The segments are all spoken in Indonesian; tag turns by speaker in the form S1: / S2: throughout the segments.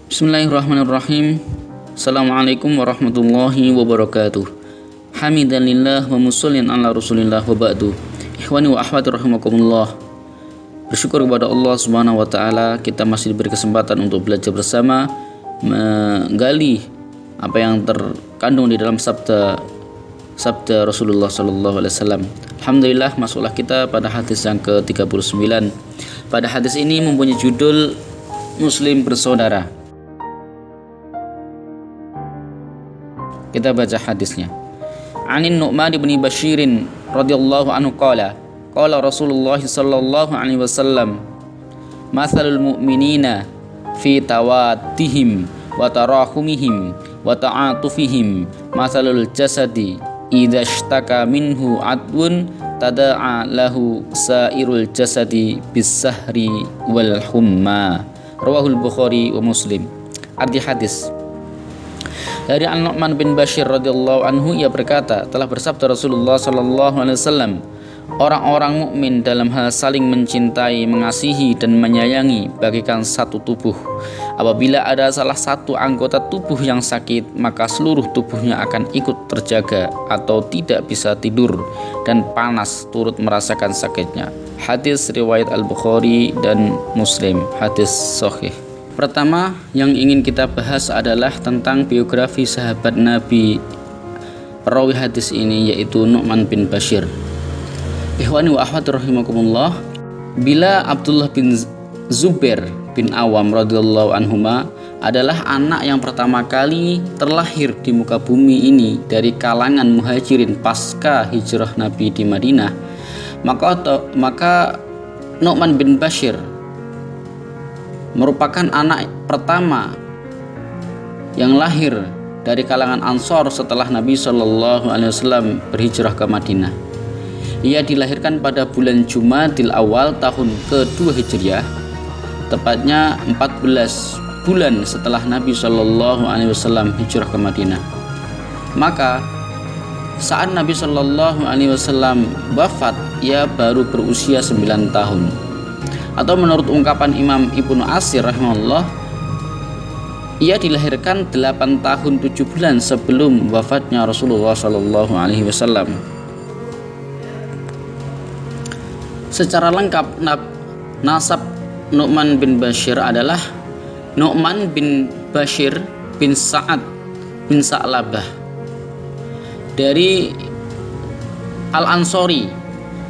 S1: Bismillahirrahmanirrahim. Assalamualaikum warahmatullahi wabarakatuh. Hamidalillah wa musallin ala rasulillah wa ba'du. Ikhwani wa akhwati rahimakumullah. Bersyukur kepada Allah Subhanahu wa taala kita masih diberi kesempatan untuk belajar bersama, menggali apa yang terkandung di dalam sabda Rasulullah sallallahu alaihi wasallam. Alhamdulillah, masuklah kita pada hadis yang ke-39. Pada hadis ini mempunyai judul Muslim bersaudara. Kita baca hadisnya. Anin Nu'man bin Bashir radhiyallahu anhu qala Rasulullah sallallahu alaihi wasallam mathalul mu'minina fi tawaddihim wa tarahumihim wa ta'atufihim mathalul jasadi idza ishtaka minhu adwun tada'a lahu sairul jasadi bis-sahri wal humma. Rawahul Bukhari wa Muslim. Arti hadis dari An-Nu'man bin Bashir radhiyallahu anhu, ia berkata, telah bersabda Rasulullah sallallahu alaihi wasallam, orang-orang mukmin dalam hal saling mencintai, mengasihi dan menyayangi bagaikan satu tubuh. Apabila ada salah satu anggota tubuh yang sakit, maka seluruh tubuhnya akan ikut terjaga atau tidak bisa tidur dan panas turut merasakan sakitnya. Hadis riwayat Al-Bukhari dan Muslim. Hadis sahih. Pertama yang ingin kita bahas adalah tentang biografi sahabat Nabi perawi hadis ini, yaitu Nu'man bin Bashir. Ikhwani wa akhwati rahimakumullah, bila Abdullah bin Zubair bin Awam radhiyallahu anhuma adalah anak yang pertama kali terlahir di muka bumi ini dari kalangan muhajirin pasca hijrah Nabi di Madinah, maka Nu'man bin Bashir merupakan anak pertama yang lahir dari kalangan Ansor setelah Nabi Shallallahu Alaihi Wasallam berhijrah ke Madinah. Ia dilahirkan pada bulan Jumadil Awal tahun ke-2 Hijriah, tepatnya 14 bulan setelah Nabi Shallallahu Alaihi Wasallam hijrah ke Madinah. Maka saat Nabi Shallallahu Alaihi Wasallam wafat, ia baru berusia 9 tahun. Atau menurut ungkapan Imam Ibnu Asir rahimahullah, ia dilahirkan 8 tahun 7 bulan sebelum wafatnya Rasulullah Shallallahu Alaihi Wasallam. Secara lengkap nasab Nu'man bin Bashir adalah Nu'man bin Bashir bin Sa'ad bin Sa'labah dari Al-Ansori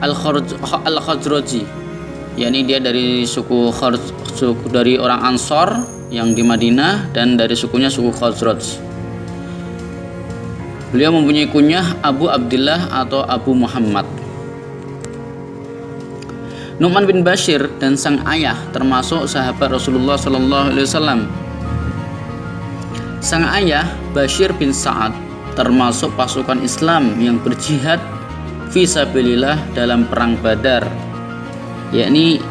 S1: Al-Khazraji, yakni dia dari suku dari orang Ansor yang di Madinah dan dari sukunya suku Khazraj. Beliau mempunyai kunyah Abu Abdullah atau Abu Muhammad. Nu'man bin Bashir dan sang ayah termasuk sahabat Rasulullah sallallahu alaihi wasallam. Sang ayah Bashir bin Sa'ad termasuk pasukan Islam yang berjihad fisabilillah dalam perang Badar, yakni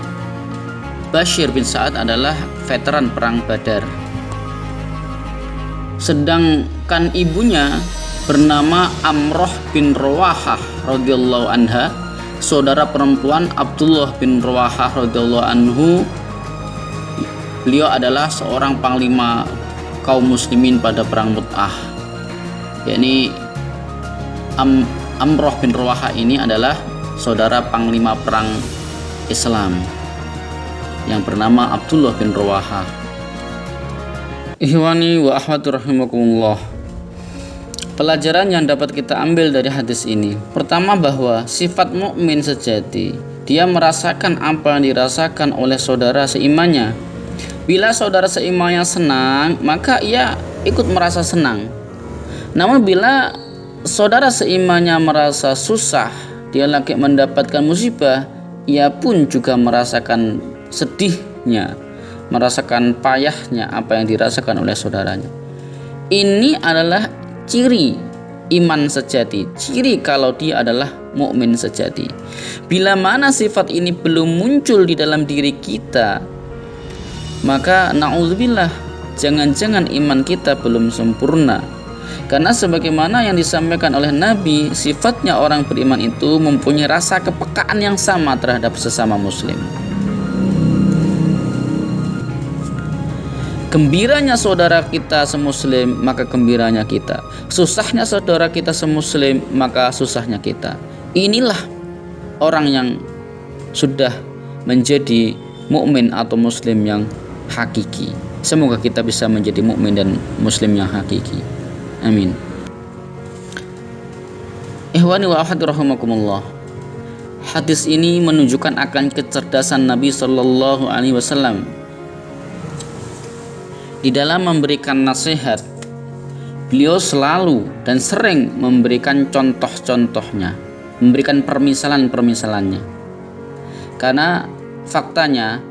S1: Bashir bin Sa'ad adalah veteran perang Badar. Sedangkan ibunya bernama Amroh bin Rawahah radhiyallahu anha, saudara perempuan Abdullah bin Rawahah radhiyallahu anhu. Beliau adalah seorang panglima kaum muslimin pada perang Mu'tah, yakni Amroh bin Rawahah ini adalah saudara panglima perang Islam yang bernama Abdullah bin Rawahah. Ihwani wa akhwati rahimakumullah. Pelajaran yang dapat kita ambil dari hadis ini, pertama bahwa sifat mukmin sejati, dia merasakan apa yang dirasakan oleh saudara seimannya. Bila saudara seimannya senang, maka ia ikut merasa senang. Namun bila saudara seimannya merasa susah, dia lagi mendapatkan musibah, ia pun juga merasakan sedihnya, merasakan payahnya apa yang dirasakan oleh saudaranya. Ini adalah ciri iman sejati, ciri kalau dia adalah mukmin sejati. Bila mana sifat ini belum muncul di dalam diri kita, maka na'udzubillah, jangan-jangan iman kita belum sempurna. Karena sebagaimana yang disampaikan oleh Nabi, sifatnya orang beriman itu mempunyai rasa kepekaan yang sama terhadap sesama muslim. Gembiranya saudara kita semuslim, maka gembiranya kita. Susahnya saudara kita semuslim, maka susahnya kita. Inilah orang yang sudah menjadi mukmin atau muslim yang hakiki. Semoga kita bisa menjadi mukmin dan muslim yang hakiki. Amin. Ikhwani wa akhwati rahimakumullah. Hadis ini menunjukkan akan kecerdasan Nabi Shallallahu Alaihi Wasallam di dalam memberikan nasihat. Beliau selalu dan sering memberikan contoh-contohnya, memberikan permisalan-permisalannya. Karena faktanya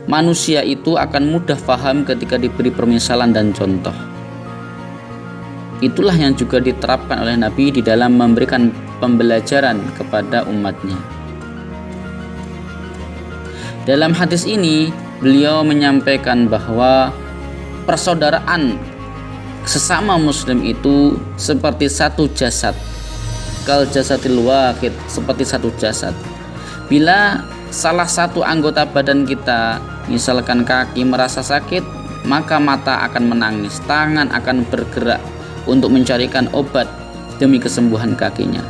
S1: manusia itu akan mudah paham ketika diberi permisalan dan contoh. Itulah yang juga diterapkan oleh Nabi di dalam memberikan pembelajaran kepada umatnya. Dalam hadis ini beliau menyampaikan bahwa persaudaraan sesama muslim itu seperti satu jasad, kal jasadil wahid, seperti satu jasad. Bila salah satu anggota badan kita, misalkan kaki, merasa sakit, maka mata akan menangis, tangan akan bergerak untuk mencarikan obat demi kesembuhan kakinya.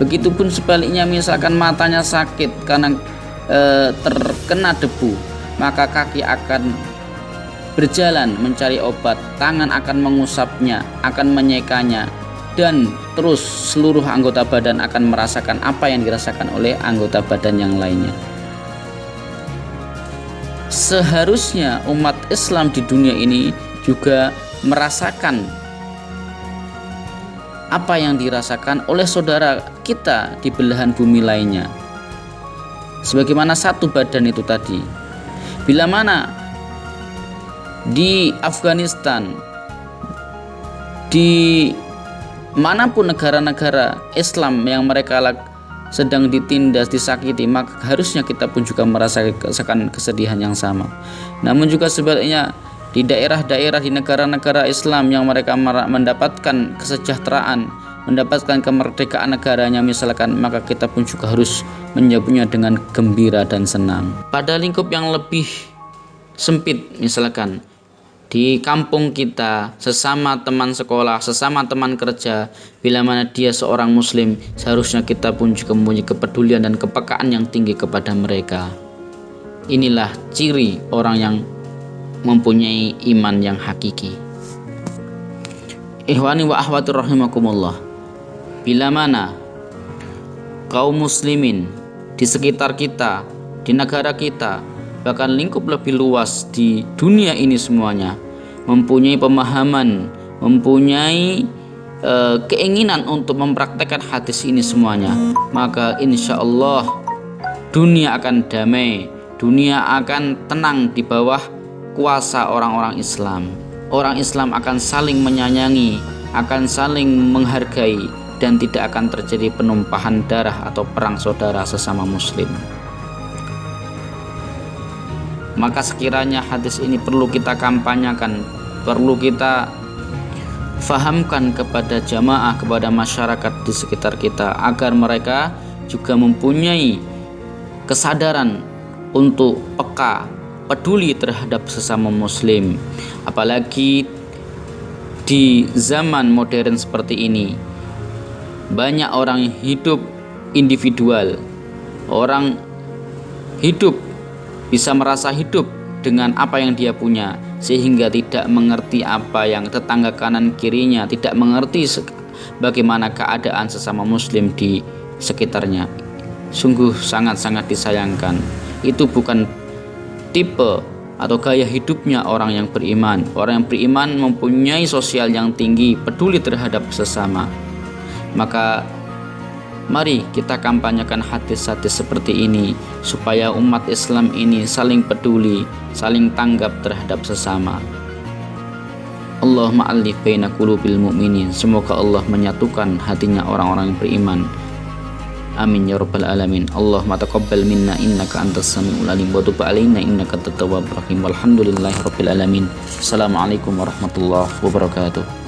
S1: Begitupun sebaliknya, misalkan matanya sakit karena terkena debu, maka kaki akan berjalan mencari obat, tangan akan mengusapnya, akan menyekanya, dan terus seluruh anggota badan akan merasakan apa yang dirasakan oleh anggota badan yang lainnya. Seharusnya umat Islam di dunia ini juga merasakan apa yang dirasakan oleh saudara kita di belahan bumi lainnya. Sebagaimana satu badan itu tadi. Bila mana di Afghanistan, di manapun negara-negara Islam yang mereka sedang ditindas, disakiti, maka harusnya kita pun juga merasakan kesedihan yang sama. Namun juga sebaliknya, di daerah-daerah di negara-negara Islam yang mereka mendapatkan kesejahteraan, mendapatkan kemerdekaan negaranya misalkan, maka kita pun juga harus menyambutnya dengan gembira dan senang. Pada lingkup yang lebih sempit, misalkan di kampung kita, sesama teman sekolah, sesama teman kerja, bila mana dia seorang muslim, seharusnya kita pun juga mempunyai kepedulian dan kepekaan yang tinggi kepada mereka. Inilah ciri orang yang mempunyai iman yang hakiki. Ikhwani wa akhwati rahimakumullah. Bila mana kaum muslimin di sekitar kita, di negara kita, bahkan lingkup lebih luas di dunia ini semuanya mempunyai pemahaman, mempunyai keinginan untuk mempraktekkan hadis ini semuanya, maka insya Allah dunia akan damai, dunia akan tenang di bawah kuasa orang-orang Islam. Orang Islam akan saling menyayangi, akan saling menghargai, dan tidak akan terjadi penumpahan darah atau perang saudara sesama muslim. Maka sekiranya hadis ini perlu kita kampanyakan, perlu kita fahamkan kepada jamaah, kepada masyarakat di sekitar kita, agar mereka juga mempunyai kesadaran untuk peka, peduli terhadap sesama muslim. Apalagi di zaman modern seperti ini, banyak orang hidup individual, orang hidup bisa merasa hidup dengan apa yang dia punya, sehingga tidak mengerti apa yang tetangga kanan kirinya, tidak mengerti bagaimana keadaan sesama muslim di sekitarnya. Sungguh sangat-sangat disayangkan. Itu bukan tipe atau gaya hidupnya orang yang beriman. Orang yang beriman mempunyai sosial yang tinggi, peduli terhadap sesama. Maka mari kita kampanyekan hadis-hadis seperti ini, supaya umat Islam ini saling peduli, saling tanggap terhadap sesama. Allahumma alif baina qulubil mu'minin. Semoga Allah menyatukan hatinya orang-orang yang beriman. Amin ya rabbal alamin. Allahumma taqabbal minna innaka antas samiul alim wa tub alaina innaka at-tawwabur rahim. Walhamdulillahi rabbil alamin. Assalamualaikum warahmatullahi wabarakatuh.